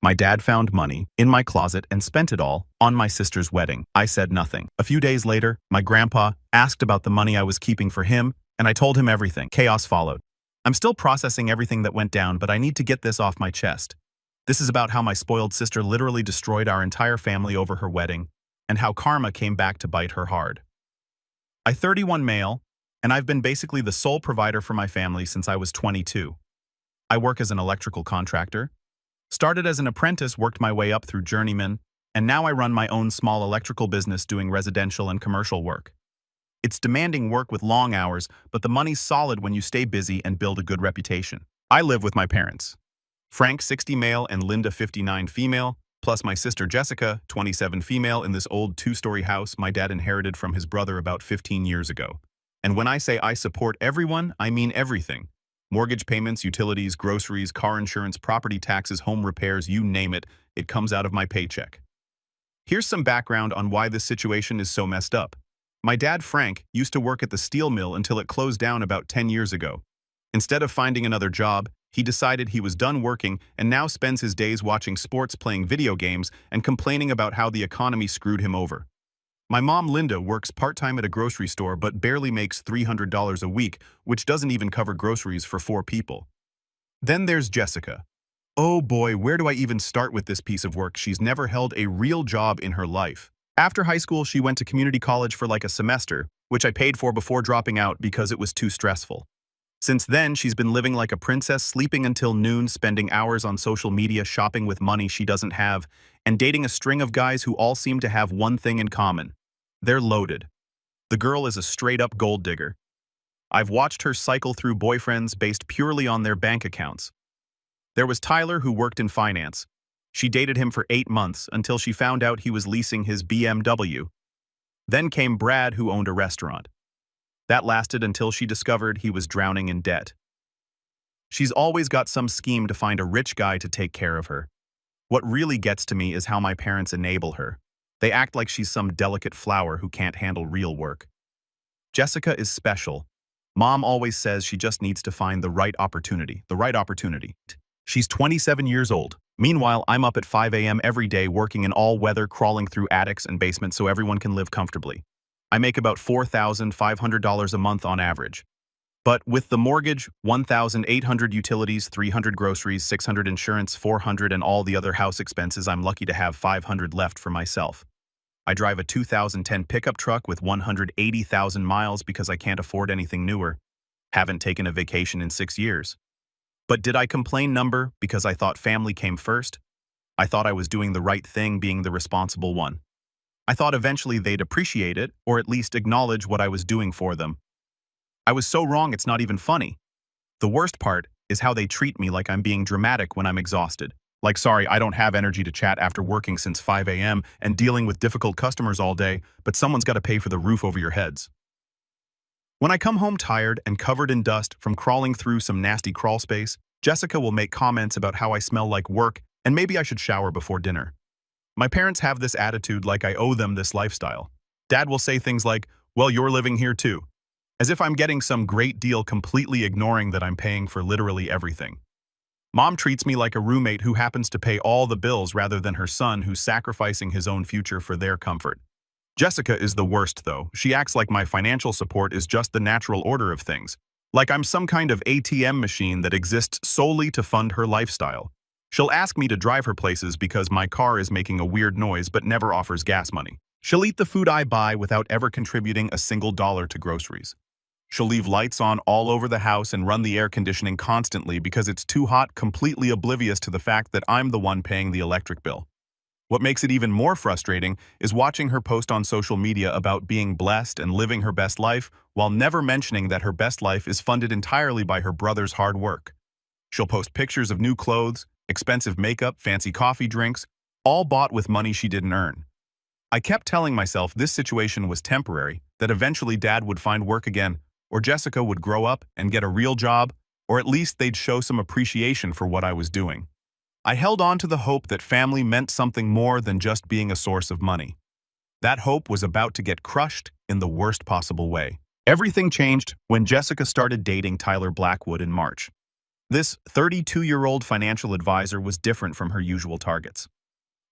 My dad found money in my closet and spent it all on my sister's wedding. I said nothing. A few days later, my grandpa asked about the money I was keeping for him, and I told him everything. Chaos followed. I'm still processing everything that went down, but I need to get this off my chest. This is about how my spoiled sister literally destroyed our entire family over her wedding, and how karma came back to bite her hard. I'm 31 male, and I've been basically the sole provider for my family since I was 22. I work as an electrical contractor. Started as an apprentice, worked my way up through journeyman, and now I run my own small electrical business doing residential and commercial work. It's demanding work with long hours, but the money's solid when you stay busy and build a good reputation. I live with my parents. Frank, 60 male, and Linda, 59 female, plus my sister Jessica, 27 female, in this old two-story house my dad inherited from his brother about 15 years ago. And when I say I support everyone, I mean everything. Mortgage payments, utilities, groceries, car insurance, property taxes, home repairs, you name it, it comes out of my paycheck. Here's some background on why this situation is so messed up. My dad, Frank, used to work at the steel mill until it closed down about 10 years ago. Instead of finding another job, he decided he was done working and now spends his days watching sports, playing video games, and complaining about how the economy screwed him over. My mom, Linda, works part-time at a grocery store but barely makes $300 a week, which doesn't even cover groceries for 4 people. Then there's Jessica. Oh boy, where do I even start with this piece of work? She's never held a real job in her life. After high school, she went to community college for like a semester, which I paid for before dropping out because it was too stressful. Since then, she's been living like a princess, sleeping until noon, spending hours on social media, shopping with money she doesn't have, and dating a string of guys who all seem to have one thing in common. They're loaded. The girl is a straight-up gold digger. I've watched her cycle through boyfriends based purely on their bank accounts. There was Tyler, who worked in finance. She dated him for 8 months until she found out he was leasing his BMW. Then came Brad, who owned a restaurant. That lasted until she discovered he was drowning in debt. She's always got some scheme to find a rich guy to take care of her. What really gets to me is how my parents enable her. They act like she's some delicate flower who can't handle real work. Jessica is special. Mom always says she just needs to find the right opportunity. She's 27 years old. Meanwhile, I'm up at 5 a.m. every day working in all weather, crawling through attics and basements so everyone can live comfortably. I make about $4,500 a month on average. But with the mortgage, $1,800 utilities, $300 groceries, $600 insurance, $400 and all the other house expenses, I'm lucky to have $500 left for myself. I drive a 2010 pickup truck with 180,000 miles because I can't afford anything newer. Haven't taken a vacation in 6 years. But did I complain because I thought family came first? I thought I was doing the right thing, being the responsible one. I thought eventually they'd appreciate it, or at least acknowledge what I was doing for them. I was so wrong it's not even funny. The worst part is how they treat me like I'm being dramatic when I'm exhausted. Like, sorry, I don't have energy to chat after working since 5 a.m. and dealing with difficult customers all day, but someone's got to pay for the roof over your heads. When I come home tired and covered in dust from crawling through some nasty crawl space, Jessica will make comments about how I smell like work and maybe I should shower before dinner. My parents have this attitude like I owe them this lifestyle. Dad will say things like, "Well, you're living here too," as if I'm getting some great deal, completely ignoring that I'm paying for literally everything. Mom treats me like a roommate who happens to pay all the bills rather than her son who's sacrificing his own future for their comfort. Jessica is the worst, though. She acts like my financial support is just the natural order of things, like I'm some kind of ATM machine that exists solely to fund her lifestyle. She'll ask me to drive her places because my car is making a weird noise but never offers gas money. She'll eat the food I buy without ever contributing a single dollar to groceries. She'll leave lights on all over the house and run the air conditioning constantly because it's too hot, completely oblivious to the fact that I'm the one paying the electric bill. What makes it even more frustrating is watching her post on social media about being blessed and living her best life while never mentioning that her best life is funded entirely by her brother's hard work. She'll post pictures of new clothes, expensive makeup, fancy coffee drinks, all bought with money she didn't earn. I kept telling myself this situation was temporary, that eventually Dad would find work again, or Jessica would grow up and get a real job, or at least they'd show some appreciation for what I was doing. I held on to the hope that family meant something more than just being a source of money. That hope was about to get crushed in the worst possible way. Everything changed when Jessica started dating Tyler Blackwood in March. This 32-year-old financial advisor was different from her usual targets.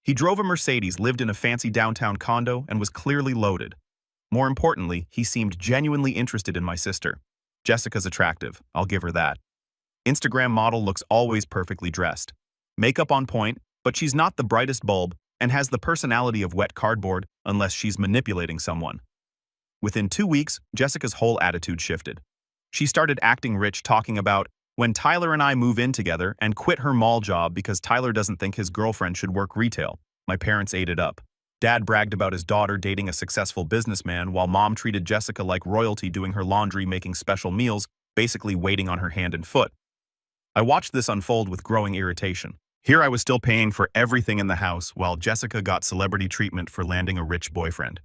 He drove a Mercedes, lived in a fancy downtown condo, and was clearly loaded. More importantly, he seemed genuinely interested in my sister. Jessica's attractive, I'll give her that. Instagram model looks always perfectly dressed. Makeup on point, but she's not the brightest bulb and has the personality of wet cardboard unless she's manipulating someone. Within 2 weeks, Jessica's whole attitude shifted. She started acting rich, talking about when Tyler and I move in together, and quit her mall job because Tyler doesn't think his girlfriend should work retail. My parents ate it up. Dad bragged about his daughter dating a successful businessman while Mom treated Jessica like royalty, doing her laundry, making special meals, basically waiting on her hand and foot. I watched this unfold with growing irritation. Here I was still paying for everything in the house while Jessica got celebrity treatment for landing a rich boyfriend.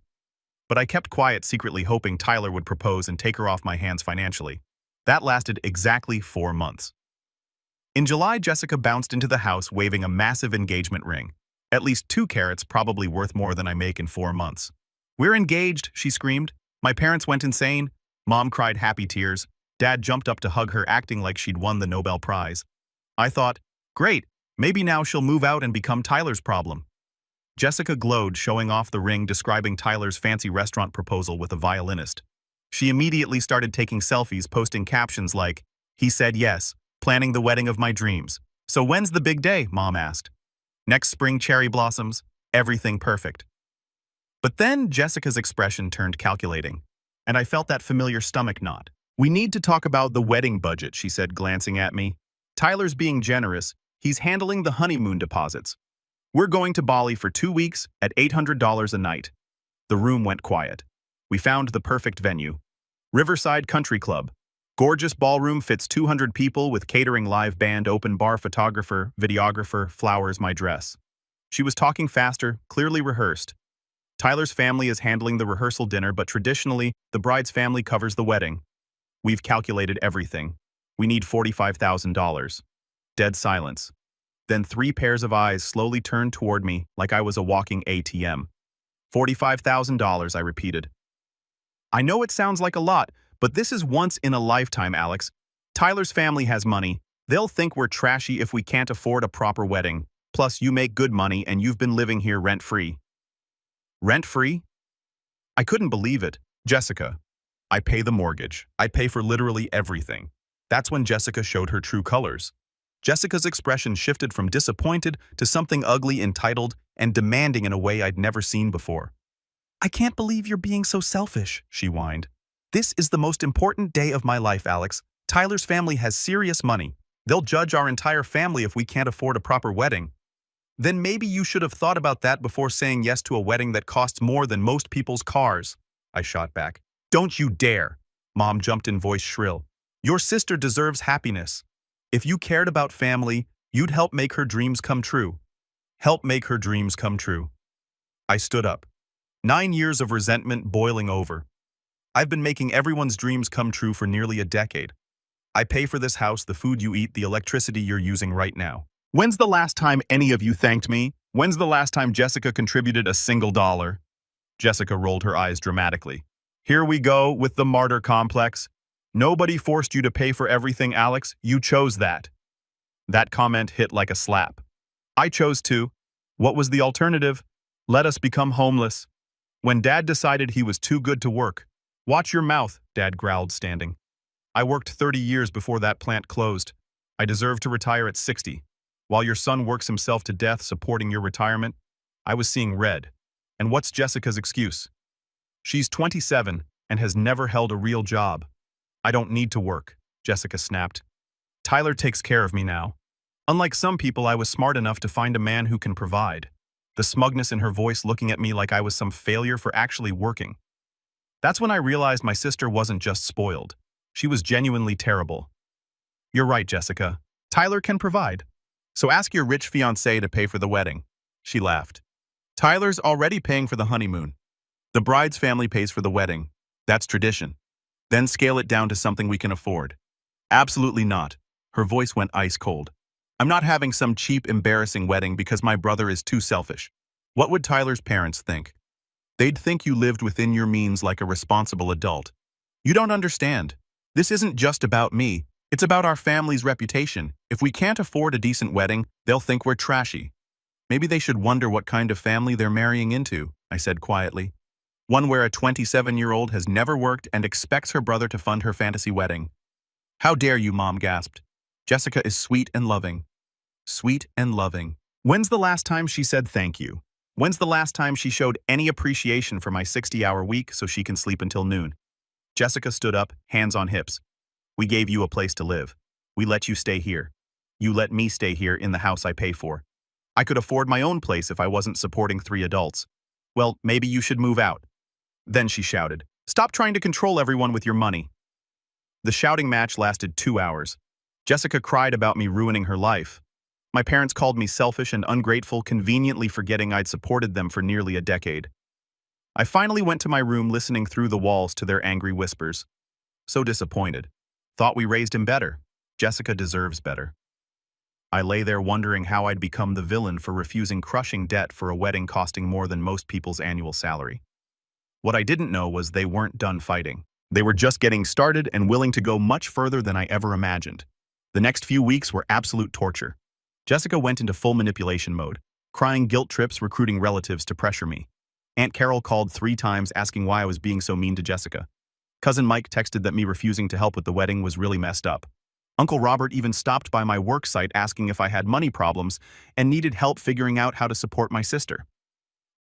But I kept quiet, secretly hoping Tyler would propose and take her off my hands financially. That lasted exactly 4 months. In July, Jessica bounced into the house waving a massive engagement ring. At least 2 carats, probably worth more than I make in 4 months. "We're engaged," she screamed. My parents went insane. Mom cried happy tears. Dad jumped up to hug her, acting like she'd won the Nobel Prize. I thought, great, maybe now she'll move out and become Tyler's problem. Jessica glowed, showing off the ring, describing Tyler's fancy restaurant proposal with a violinist. She immediately started taking selfies, posting captions like, "He said yes, planning the wedding of my dreams. So when's the big day?" Mom asked. "Next spring, cherry blossoms, everything perfect." But then Jessica's expression turned calculating, and I felt that familiar stomach knot. "We need to talk about the wedding budget," she said, glancing at me. "Tyler's being generous. He's handling the honeymoon deposits. We're going to Bali for 2 weeks at $800 a night." The room went quiet. We found the perfect venue. Riverside Country Club. Gorgeous ballroom, fits 200 people with catering, live band, open bar, photographer, videographer, flowers, my dress. She was talking faster, clearly rehearsed. Tyler's family is handling the rehearsal dinner, but traditionally, the bride's family covers the wedding. We've calculated everything. We need $45,000. Dead silence. Then 3 pairs of eyes slowly turned toward me like I was a walking ATM. $45,000, I repeated. "I know it sounds like a lot, but this is once in a lifetime, Alex. Tyler's family has money. They'll think we're trashy if we can't afford a proper wedding. Plus, you make good money and you've been living here rent-free." Rent-free? I couldn't believe it. "Jessica, I pay the mortgage. I pay for literally everything." That's when Jessica showed her true colors. Jessica's expression shifted from disappointed to something ugly, entitled, and demanding in a way I'd never seen before. "I can't believe you're being so selfish," she whined. "This is the most important day of my life, Alex. Tyler's family has serious money. They'll judge our entire family if we can't afford a proper wedding." "Then maybe you should have thought about that before saying yes to a wedding that costs more than most people's cars," I shot back. "Don't you dare!" Mom jumped in, voice shrill. "Your sister deserves happiness. If you cared about family, you'd help make her dreams come true." Help make her dreams come true. I stood up. 9 years of resentment boiling over. I've been making everyone's dreams come true for nearly a decade. I pay for this house, the food you eat, the electricity you're using right now. When's the last time any of you thanked me? When's the last time Jessica contributed a single dollar? Jessica rolled her eyes dramatically. "Here we go with the martyr complex. Nobody forced you to pay for everything, Alex. You chose that." That comment hit like a slap. I chose to. What was the alternative? Let us become homeless. When Dad decided he was too good to work. "Watch your mouth," Dad growled, standing. "I worked 30 years before that plant closed. I deserve to retire at 60. While your son works himself to death supporting your retirement, I was seeing red. And what's Jessica's excuse? She's 27 and has never held a real job." "I don't need to work," Jessica snapped. "Tyler takes care of me now. Unlike some people, I was smart enough to find a man who can provide." The smugness in her voice, looking at me like I was some failure for actually working. That's when I realized my sister wasn't just spoiled. She was genuinely terrible. "You're right, Jessica. Tyler can provide. So ask your rich fiancé to pay for the wedding." She laughed. "Tyler's already paying for the honeymoon. The bride's family pays for the wedding. That's tradition. Then scale it down to something we can afford." "Absolutely not." Her voice went ice cold. "I'm not having some cheap, embarrassing wedding because my brother is too selfish. What would Tyler's parents think? They'd think you lived within your means like a responsible adult. You don't understand. This isn't just about me. It's about our family's reputation. If we can't afford a decent wedding, they'll think we're trashy. Maybe they should wonder what kind of family they're marrying into, I said quietly. One where a 27-year-old has never worked and expects her brother to fund her fantasy wedding. How dare you, Mom gasped. Jessica is sweet and loving. Sweet and loving. When's the last time she said thank you? When's the last time she showed any appreciation for my 60-hour week so she can sleep until noon? Jessica stood up, hands on hips. We gave you a place to live. We let you stay here. You let me stay here in the house I pay for. I could afford my own place if I wasn't supporting 3 adults. Well, maybe you should move out. Then she shouted, "Stop trying to control everyone with your money." The shouting match lasted 2 hours. Jessica cried about me ruining her life. My parents called me selfish and ungrateful, conveniently forgetting I'd supported them for nearly a decade. I finally went to my room, listening through the walls to their angry whispers. So disappointed. Thought we raised him better. Jessica deserves better. I lay there wondering how I'd become the villain for refusing crushing debt for a wedding costing more than most people's annual salary. What I didn't know was they weren't done fighting. They were just getting started and willing to go much further than I ever imagined. The next few weeks were absolute torture. Jessica went into full manipulation mode, crying guilt trips, recruiting relatives to pressure me. Aunt Carol called 3 times asking why I was being so mean to Jessica. Cousin Mike texted that me refusing to help with the wedding was really messed up. Uncle Robert even stopped by my work site asking if I had money problems and needed help figuring out how to support my sister.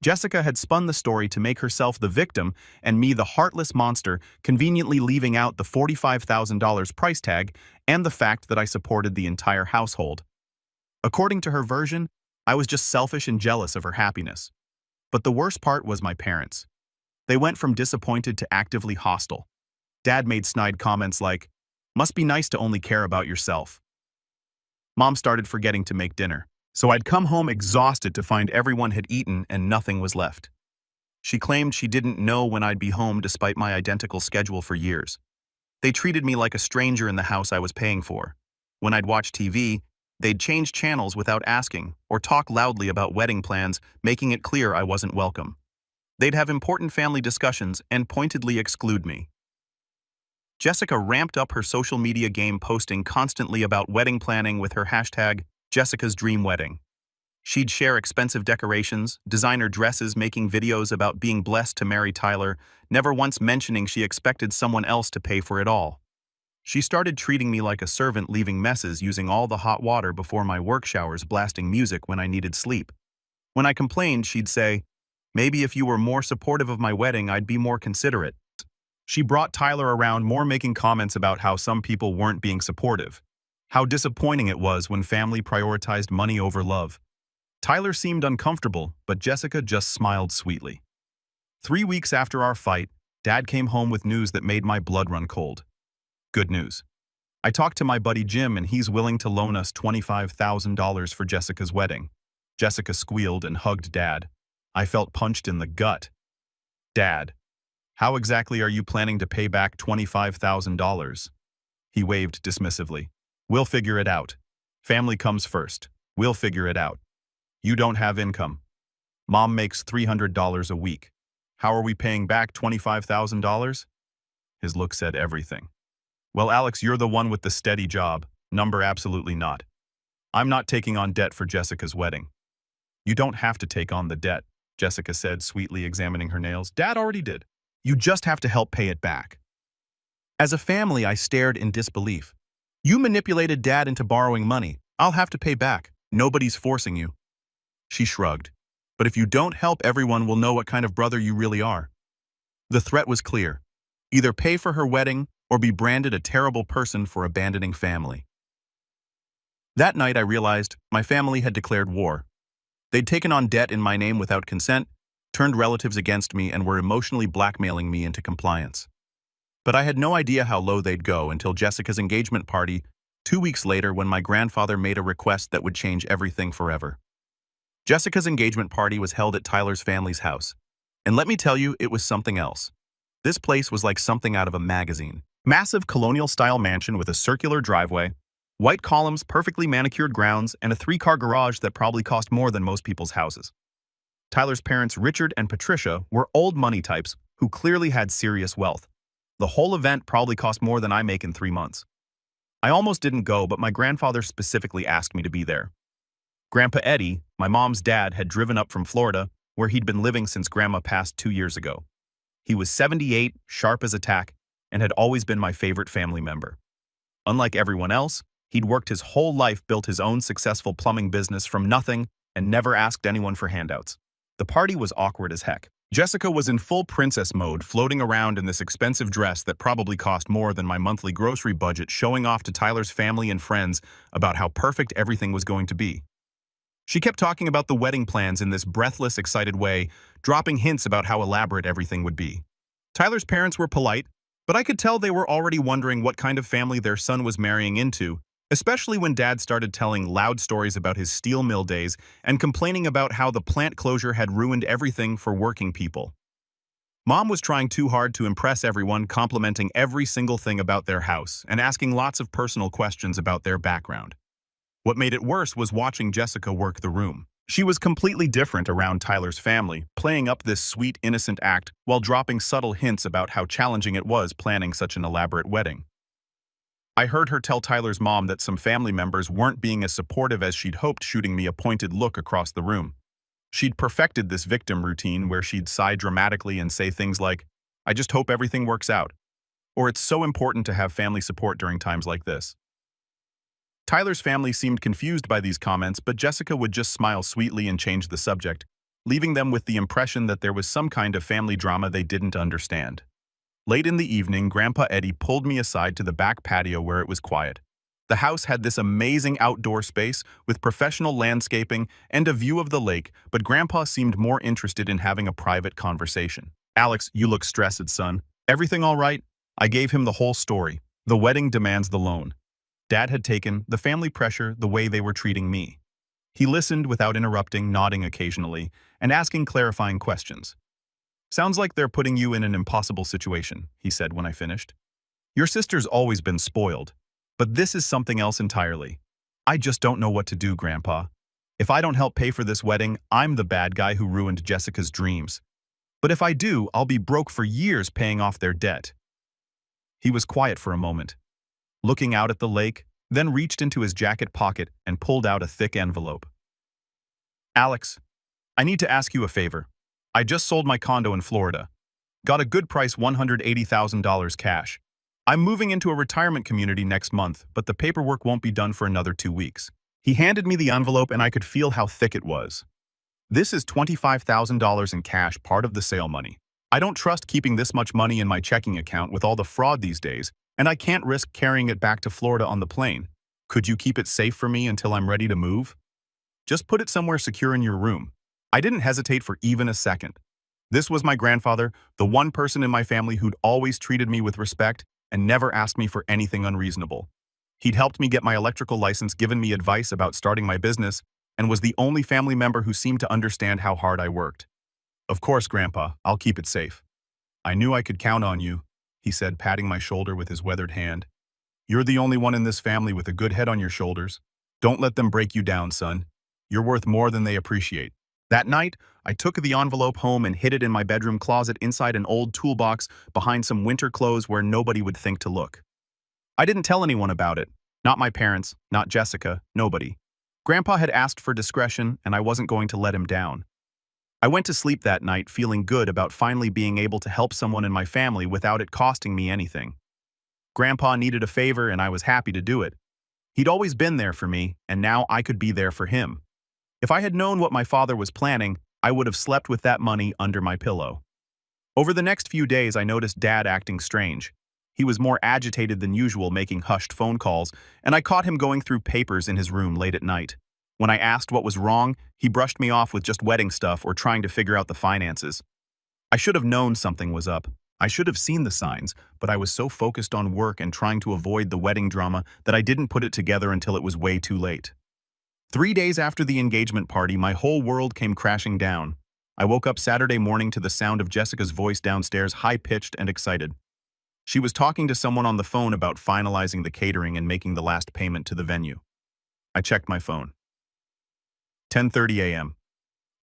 Jessica had spun the story to make herself the victim and me the heartless monster, conveniently leaving out the $45,000 price tag and the fact that I supported the entire household. According to her version, I was just selfish and jealous of her happiness. But the worst part was my parents. They went from disappointed to actively hostile. Dad made snide comments like, "Must be nice to only care about yourself." Mom started forgetting to make dinner, so I'd come home exhausted to find everyone had eaten and nothing was left. She claimed she didn't know when I'd be home despite my identical schedule for years. They treated me like a stranger in the house I was paying for. When I'd watch TV, they'd change channels without asking or talk loudly about wedding plans, making it clear I wasn't welcome. They'd have important family discussions and pointedly exclude me. Jessica ramped up her social media game, posting constantly about wedding planning with her hashtag Jessica's Dream Wedding. She'd share expensive decorations, designer dresses, making videos about being blessed to marry Tyler, never once mentioning she expected someone else to pay for it all. She started treating me like a servant, leaving messes, using all the hot water before my work showers, blasting music when I needed sleep. When I complained, she'd say, "Maybe if you were more supportive of my wedding, I'd be more considerate." She brought Tyler around more, making comments about how some people weren't being supportive. How disappointing it was when family prioritized money over love. Tyler seemed uncomfortable, but Jessica just smiled sweetly. 3 weeks after our fight, Dad came home with news that made my blood run cold. Good news. I talked to my buddy Jim and he's willing to loan us $25,000 for Jessica's wedding. Jessica squealed and hugged Dad. I felt punched in the gut. "Dad, how exactly are you planning to pay back $25,000? He waved dismissively. "We'll figure it out. Family comes first. We'll figure it out. You don't have income. Mom makes $300 a week. How are we paying back $25,000? His look said everything. "Well, Alex, you're the one with the steady job. Number absolutely not. I'm not taking on debt for Jessica's wedding." "You don't have to take on the debt," Jessica said, sweetly examining her nails. "Dad already did. You just have to help pay it back." As a family, I stared in disbelief. "You manipulated Dad into borrowing money. I'll have to pay back. Nobody's forcing you." She shrugged. "But if you don't help, everyone will know what kind of brother you really are." The threat was clear. Either pay for her wedding or be branded a terrible person for abandoning family. That night, I realized my family had declared war. They'd taken on debt in my name without consent, turned relatives against me, and were emotionally blackmailing me into compliance. But I had no idea how low they'd go until Jessica's engagement party 2 weeks later, when my grandfather made a request that would change everything forever. Jessica's engagement party was held at Tyler's family's house. And let me tell you, it was something else. This place was like something out of a magazine. Massive colonial-style mansion with a circular driveway, white columns, perfectly manicured grounds, and a 3-car garage that probably cost more than most people's houses. Tyler's parents, Richard and Patricia, were old money types who clearly had serious wealth. The whole event probably cost more than I make in 3 months. I almost didn't go, but my grandfather specifically asked me to be there. Grandpa Eddie, my mom's dad, had driven up from Florida, where he'd been living since Grandma passed 2 years ago. He was 78, sharp as a tack, and had always been my favorite family member. Unlike everyone else, he'd worked his whole life, built his own successful plumbing business from nothing, and never asked anyone for handouts. The party was awkward as heck. Jessica was in full princess mode, floating around in this expensive dress that probably cost more than my monthly grocery budget, showing off to Tyler's family and friends about how perfect everything was going to be. She kept talking about the wedding plans in this breathless, excited way, dropping hints about how elaborate everything would be. Tyler's parents were polite, but I could tell they were already wondering what kind of family their son was marrying into, especially when Dad started telling loud stories about his steel mill days and complaining about how the plant closure had ruined everything for working people. Mom was trying too hard to impress everyone, complimenting every single thing about their house and asking lots of personal questions about their background. What made it worse was watching Jessica work the room. She was completely different around Tyler's family, playing up this sweet, innocent act while dropping subtle hints about how challenging it was planning such an elaborate wedding. I heard her tell Tyler's mom that some family members weren't being as supportive as she'd hoped, shooting me a pointed look across the room. She'd perfected this victim routine where she'd sigh dramatically and say things like, "I just hope everything works out," or "It's so important to have family support during times like this." Tyler's family seemed confused by these comments, but Jessica would just smile sweetly and change the subject, leaving them with the impression that there was some kind of family drama they didn't understand. Late in the evening, Grandpa Eddie pulled me aside to the back patio where it was quiet. The house had this amazing outdoor space with professional landscaping and a view of the lake, but Grandpa seemed more interested in having a private conversation. "Alex, you look stressed, son. Everything all right?" I gave him the whole story. The wedding demands the loan. Dad had taken the family pressure the way they were treating me. He listened without interrupting, nodding occasionally, and asking clarifying questions. "Sounds like they're putting you in an impossible situation," he said when I finished. "Your sister's always been spoiled, but this is something else entirely. I just don't know what to do, Grandpa. If I don't help pay for this wedding, I'm the bad guy who ruined Jessica's dreams. But if I do, I'll be broke for years paying off their debt." He was quiet for a moment, looking out at the lake, then reached into his jacket pocket and pulled out a thick envelope. "Alex, I need to ask you a favor. I just sold my condo in Florida. Got a good price, $180,000 cash. I'm moving into a retirement community next month, but the paperwork won't be done for another 2 weeks." He handed me the envelope and I could feel how thick it was. "This is $25,000 in cash, part of the sale money. I don't trust keeping this much money in my checking account with all the fraud these days, and I can't risk carrying it back to Florida on the plane. Could you keep it safe for me until I'm ready to move? Just put it somewhere secure in your room." I didn't hesitate for even a second. This was my grandfather, the one person in my family who'd always treated me with respect and never asked me for anything unreasonable. He'd helped me get my electrical license, given me advice about starting my business, and was the only family member who seemed to understand how hard I worked. "Of course, Grandpa, I'll keep it safe. I knew I could count on you," he said, patting my shoulder with his weathered hand. "You're the only one in this family with a good head on your shoulders. Don't let them break you down, son. You're worth more than they appreciate." That night, I took the envelope home and hid it in my bedroom closet inside an old toolbox behind some winter clothes where nobody would think to look. I didn't tell anyone about it. Not my parents, not Jessica, nobody. Grandpa had asked for discretion, and I wasn't going to let him down. I went to sleep that night feeling good about finally being able to help someone in my family without it costing me anything. Grandpa needed a favor, and I was happy to do it. He'd always been there for me, and now I could be there for him. If I had known what my father was planning, I would have slept with that money under my pillow. Over the next few days, I noticed Dad acting strange. He was more agitated than usual, making hushed phone calls, and I caught him going through papers in his room late at night. When I asked what was wrong, he brushed me off with just wedding stuff or trying to figure out the finances. I should have known something was up. I should have seen the signs, but I was so focused on work and trying to avoid the wedding drama that I didn't put it together until it was way too late. 3 days after the engagement party, my whole world came crashing down. I woke up Saturday morning to the sound of Jessica's voice downstairs, high-pitched and excited. She was talking to someone on the phone about finalizing the catering and making the last payment to the venue. I checked my phone. 10:30 a.m.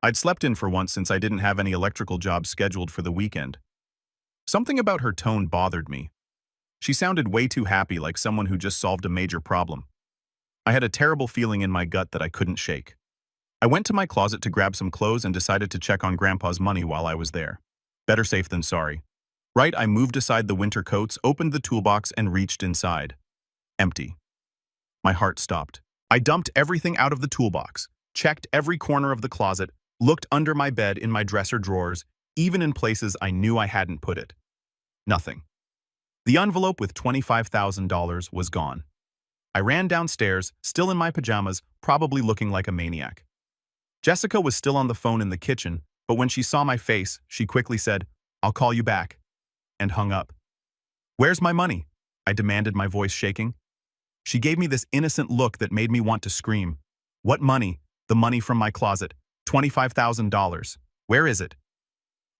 I'd slept in for once since I didn't have any electrical jobs scheduled for the weekend. Something about her tone bothered me. She sounded way too happy, like someone who just solved a major problem. I had a terrible feeling in my gut that I couldn't shake. I went to my closet to grab some clothes and decided to check on Grandpa's money while I was there. Better safe than sorry. Right, I moved aside the winter coats, opened the toolbox, and reached inside. Empty. My heart stopped. I dumped everything out of the toolbox, checked every corner of the closet, looked under my bed, in my dresser drawers, even in places I knew I hadn't put it. Nothing. The envelope with $25,000 was gone. I ran downstairs, still in my pajamas, probably looking like a maniac. Jessica was still on the phone in the kitchen, but when she saw my face, she quickly said, "I'll call you back," and hung up. "Where's my money?" I demanded, my voice shaking. She gave me this innocent look that made me want to scream. "What money?" "The money from my closet. $25,000. Where is it?"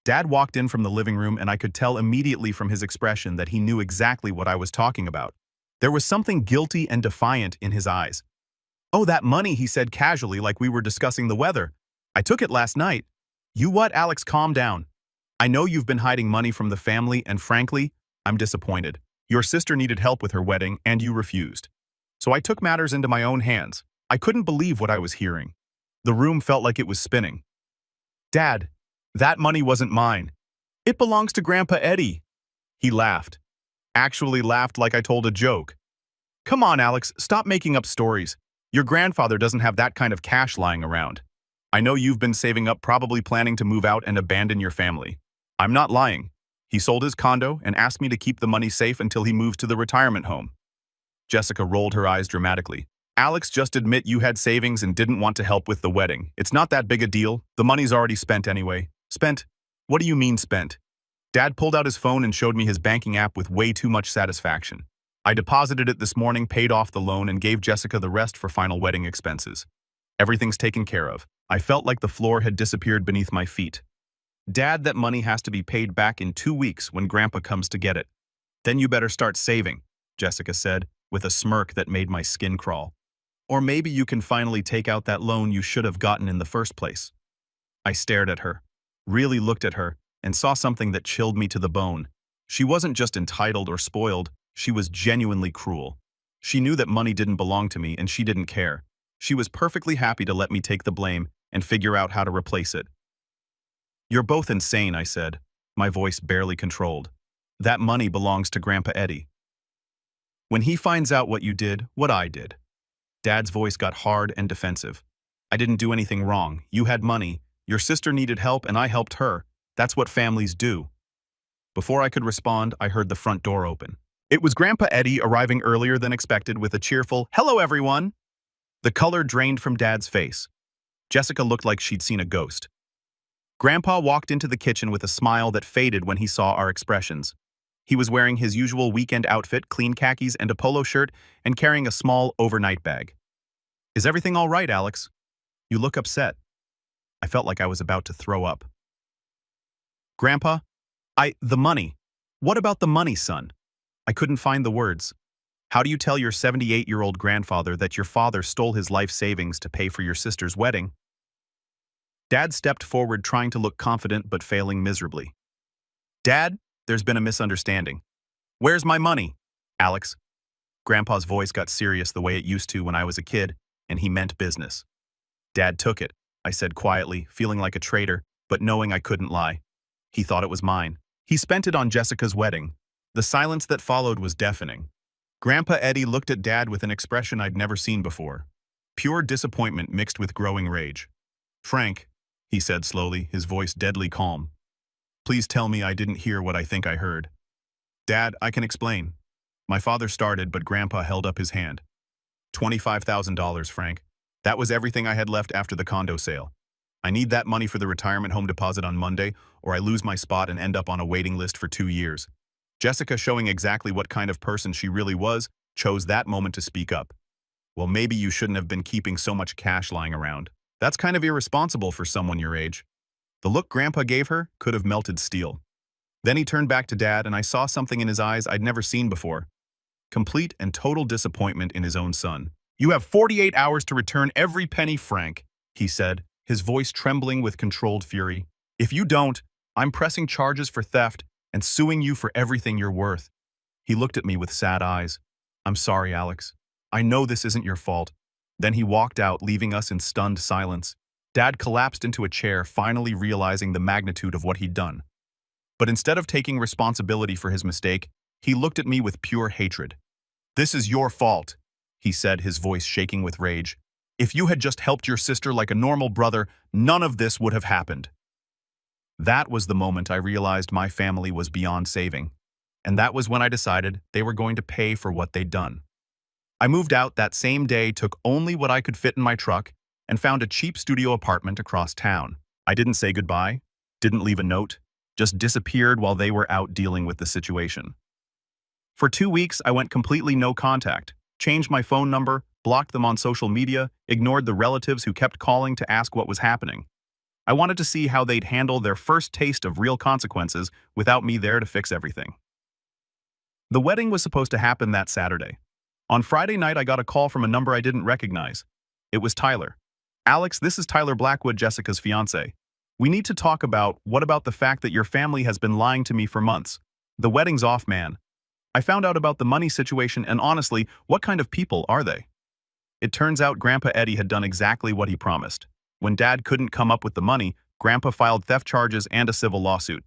Dad walked in from the living room, and I could tell immediately from his expression that he knew exactly what I was talking about. There was something guilty and defiant in his eyes. "Oh, that money," he said casually, like we were discussing the weather. "I took it last night." "You what, Alex? Calm down. I know you've been hiding money from the family, and frankly, I'm disappointed. Your sister needed help with her wedding, and you refused. So I took matters into my own hands." I couldn't believe what I was hearing. The room felt like it was spinning. "Dad, that money wasn't mine. It belongs to Grandpa Eddie." He laughed. Actually laughed like I told a joke. "Come on, Alex, stop making up stories. Your grandfather doesn't have that kind of cash lying around. I know you've been saving up, probably planning to move out and abandon your family. I'm not lying. He sold his condo and asked me to keep the money safe until he moves to the retirement home." Jessica rolled her eyes dramatically. "Alex, just admit you had savings and didn't want to help with the wedding. It's not that big a deal. The money's already spent anyway." "Spent? What do you mean spent?" Dad pulled out his phone and showed me his banking app with way too much satisfaction. "I deposited it this morning, paid off the loan, and gave Jessica the rest for final wedding expenses. Everything's taken care of." I felt like the floor had disappeared beneath my feet. "Dad, that money has to be paid back in 2 weeks when Grandpa comes to get it. Then you better start saving," Jessica said, with a smirk that made my skin crawl. "Or maybe you can finally take out that loan you should have gotten in the first place." I stared at her, really looked at her, and saw something that chilled me to the bone. She wasn't just entitled or spoiled, she was genuinely cruel. She knew that money didn't belong to me, and she didn't care. She was perfectly happy to let me take the blame and figure out how to replace it. "You're both insane," I said, my voice barely controlled. "That money belongs to Grandpa Eddie. When he finds out what you did, what I did." Dad's voice got hard and defensive. "I didn't do anything wrong. You had money. Your sister needed help, and I helped her. That's what families do." Before I could respond, I heard the front door open. It was Grandpa Eddie, arriving earlier than expected with a cheerful, "Hello, everyone." The color drained from Dad's face. Jessica looked like she'd seen a ghost. Grandpa walked into the kitchen with a smile that faded when he saw our expressions. He was wearing his usual weekend outfit, clean khakis and a polo shirt, and carrying a small overnight bag. "Is everything all right, Alex? You look upset." I felt like I was about to throw up. "Grandpa, the money. What about the money, son?" I couldn't find the words. "How do you tell your 78-year-old grandfather that your father stole his life savings to pay for your sister's wedding?" Dad stepped forward, trying to look confident but failing miserably. "Dad, there's been a misunderstanding. Where's my money?" "Alex." Grandpa's voice got serious the way it used to when I was a kid, and he meant business. "Dad took it," I said quietly, feeling like a traitor, but knowing I couldn't lie. "He thought it was mine. He spent it on Jessica's wedding." The silence that followed was deafening. Grandpa Eddie looked at Dad with an expression I'd never seen before. Pure disappointment mixed with growing rage. "Frank," he said slowly, his voice deadly calm, "please tell me I didn't hear what I think I heard." "Dad, I can explain." My father started, but Grandpa held up his hand. $25,000, Frank. That was everything I had left after the condo sale. I need that money for the retirement home deposit on Monday, or I lose my spot and end up on a waiting list for 2 years. Jessica, showing exactly what kind of person she really was, chose that moment to speak up. "Well, maybe you shouldn't have been keeping so much cash lying around. That's kind of irresponsible for someone your age." The look Grandpa gave her could have melted steel. Then he turned back to Dad, and I saw something in his eyes I'd never seen before. Complete and total disappointment in his own son. "You have 48 hours to return every penny, Frank," he said, his voice trembling with controlled fury. "If you don't, I'm pressing charges for theft and suing you for everything you're worth." He looked at me with sad eyes. I'm sorry, Alex. I know this isn't your fault. Then he walked out, leaving us in stunned silence. Dad collapsed into a chair, finally realizing the magnitude of what he'd done. But instead of taking responsibility for his mistake, he looked at me with pure hatred. This is your fault, he said, his voice shaking with rage. If you had just helped your sister like a normal brother, none of this would have happened. That was the moment I realized my family was beyond saving. And that was when I decided they were going to pay for what they'd done. I moved out that same day, took only what I could fit in my truck, and found a cheap studio apartment across town. I didn't say goodbye, didn't leave a note, just disappeared while they were out dealing with the situation. For 2 weeks, I went completely no contact, changed my phone number, blocked them on social media, ignored the relatives who kept calling to ask what was happening. I wanted to see how they'd handle their first taste of real consequences without me there to fix everything. The wedding was supposed to happen that Saturday. On Friday night, I got a call from a number I didn't recognize. It was Tyler. Alex, this is Tyler Blackwood, Jessica's fiancé. We need to talk about what about the fact that your family has been lying to me for months. The wedding's off, man. I found out about the money situation, and honestly, what kind of people are they? It turns out Grandpa Eddie had done exactly what he promised. When Dad couldn't come up with the money, Grandpa filed theft charges and a civil lawsuit.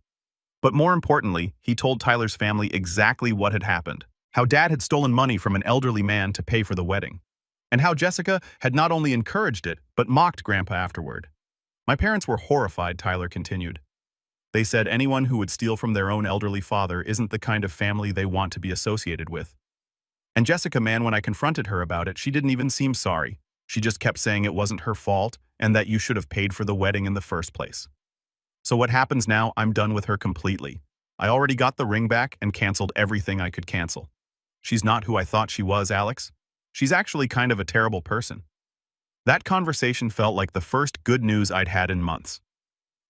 But more importantly, he told Tyler's family exactly what had happened. How Dad had stolen money from an elderly man to pay for the wedding. And how Jessica had not only encouraged it, but mocked Grandpa afterward. My parents were horrified, Tyler continued. They said anyone who would steal from their own elderly father isn't the kind of family they want to be associated with. And Jessica, man, when I confronted her about it, she didn't even seem sorry. She just kept saying it wasn't her fault and that you should have paid for the wedding in the first place. So what happens now? I'm done with her completely. I already got the ring back and canceled everything I could cancel. She's not who I thought she was, Alex. She's actually kind of a terrible person. That conversation felt like the first good news I'd had in months.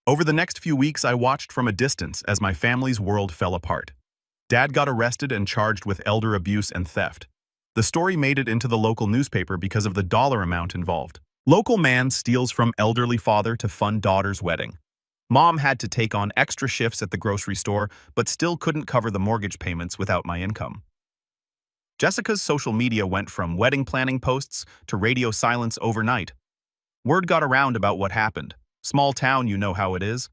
Over the next few weeks, I watched from a distance as my family's world fell apart. Dad got arrested and charged with elder abuse and theft. The story made it into the local newspaper because of the dollar amount involved. Local man steals from elderly father to fund daughter's wedding. Mom had to take on extra shifts at the grocery store, but still couldn't cover the mortgage payments without my income. Jessica's social media went from wedding planning posts to radio silence overnight. Word got around about what happened. Small town, you know how it is.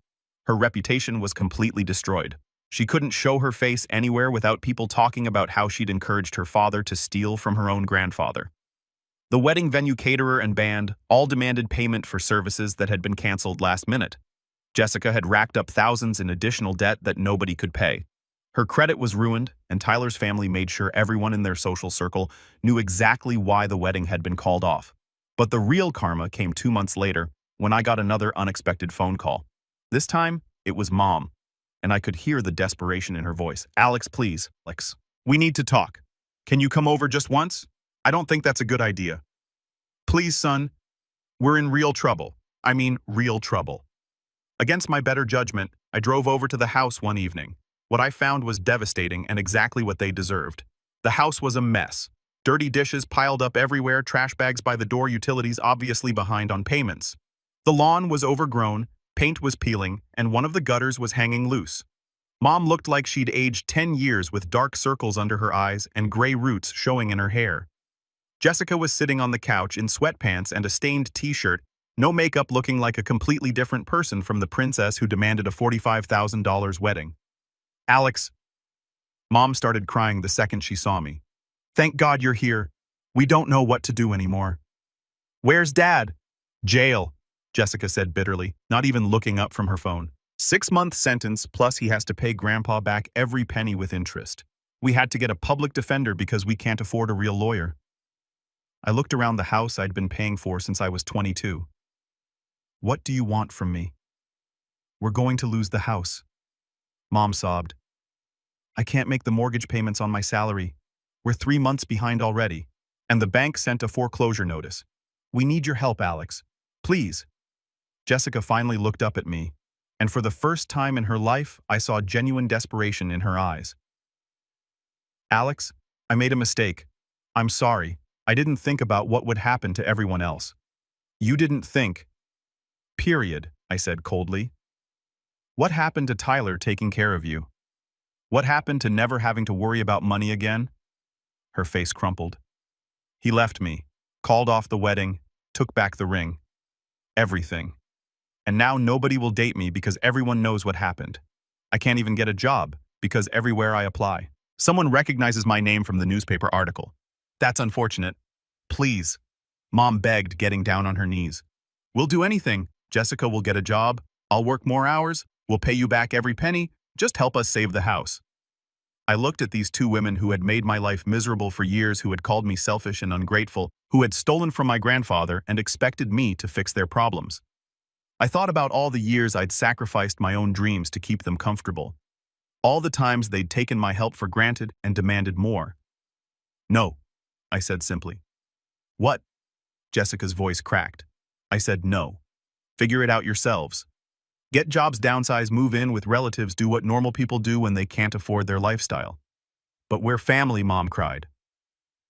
Her reputation was completely destroyed. She couldn't show her face anywhere without people talking about how she'd encouraged her father to steal from her own grandfather. The wedding venue caterer and band all demanded payment for services that had been canceled last minute. Jessica had racked up thousands in additional debt that nobody could pay. Her credit was ruined, and Tyler's family made sure everyone in their social circle knew exactly why the wedding had been called off. But the real karma came 2 months later when I got another unexpected phone call. This time, it was Mom, and I could hear the desperation in her voice. Alex, please, Alex. We need to talk. Can you come over just once? I don't think that's a good idea. Please, son. We're in real trouble. I mean, real trouble. Against my better judgment, I drove over to the house one evening. What I found was devastating and exactly what they deserved. The house was a mess. Dirty dishes piled up everywhere, trash bags by the door, utilities obviously behind on payments. The lawn was overgrown, paint was peeling, and one of the gutters was hanging loose. Mom looked like she'd aged 10 years with dark circles under her eyes and gray roots showing in her hair. Jessica was sitting on the couch in sweatpants and a stained t-shirt, no makeup, looking like a completely different person from the princess who demanded a $45,000 wedding. Alex. Mom started crying the second she saw me. Thank God you're here. We don't know what to do anymore. Where's Dad? Jail, Jessica said bitterly, not even looking up from her phone. 6-month sentence, plus he has to pay Grandpa back every penny with interest. We had to get a public defender because we can't afford a real lawyer. I looked around the house I'd been paying for since I was 22. What do you want from me? We're going to lose the house. Mom sobbed. I can't make the mortgage payments on my salary. We're 3 months behind already, and the bank sent a foreclosure notice. We need your help, Alex. Please. Jessica finally looked up at me, and for the first time in her life, I saw genuine desperation in her eyes. Alex, I made a mistake. I'm sorry. I didn't think about what would happen to everyone else. You didn't think. Period, I said coldly. What happened to Tyler taking care of you? What happened to never having to worry about money again? Her face crumpled. He left me, called off the wedding, took back the ring. Everything. And now nobody will date me because everyone knows what happened. I can't even get a job because everywhere I apply, someone recognizes my name from the newspaper article. That's unfortunate. Please. Mom begged, getting down on her knees. We'll do anything. Jessica will get a job. I'll work more hours. We'll pay you back every penny. Just help us save the house. I looked at these two women who had made my life miserable for years, who had called me selfish and ungrateful, who had stolen from my grandfather and expected me to fix their problems. I thought about all the years I'd sacrificed my own dreams to keep them comfortable. All the times they'd taken my help for granted and demanded more. No, I said simply. What? Jessica's voice cracked. I said no. Figure it out yourselves. Get jobs, downsize, move in with relatives, do what normal people do when they can't afford their lifestyle. But we're family, Mom cried.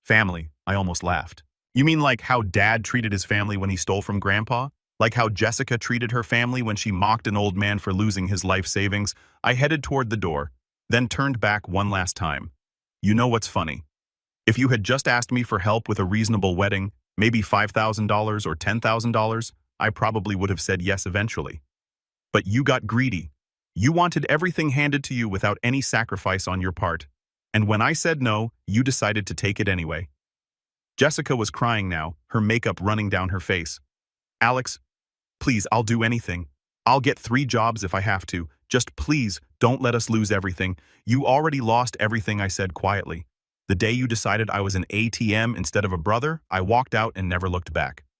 Family, I almost laughed. You mean like how Dad treated his family when he stole from Grandpa? Like how Jessica treated her family when she mocked an old man for losing his life savings? I headed toward the door, then turned back one last time. You know what's funny? If you had just asked me for help with a reasonable wedding, maybe $5,000 or $10,000, I probably would have said yes eventually. But you got greedy. You wanted everything handed to you without any sacrifice on your part. And when I said no, you decided to take it anyway. Jessica was crying now, her makeup running down her face. Alex, please, I'll do anything. I'll get 3 jobs if I have to. Just please, don't let us lose everything. You already lost everything, I said quietly. The day you decided I was an ATM instead of a brother, I walked out and never looked back.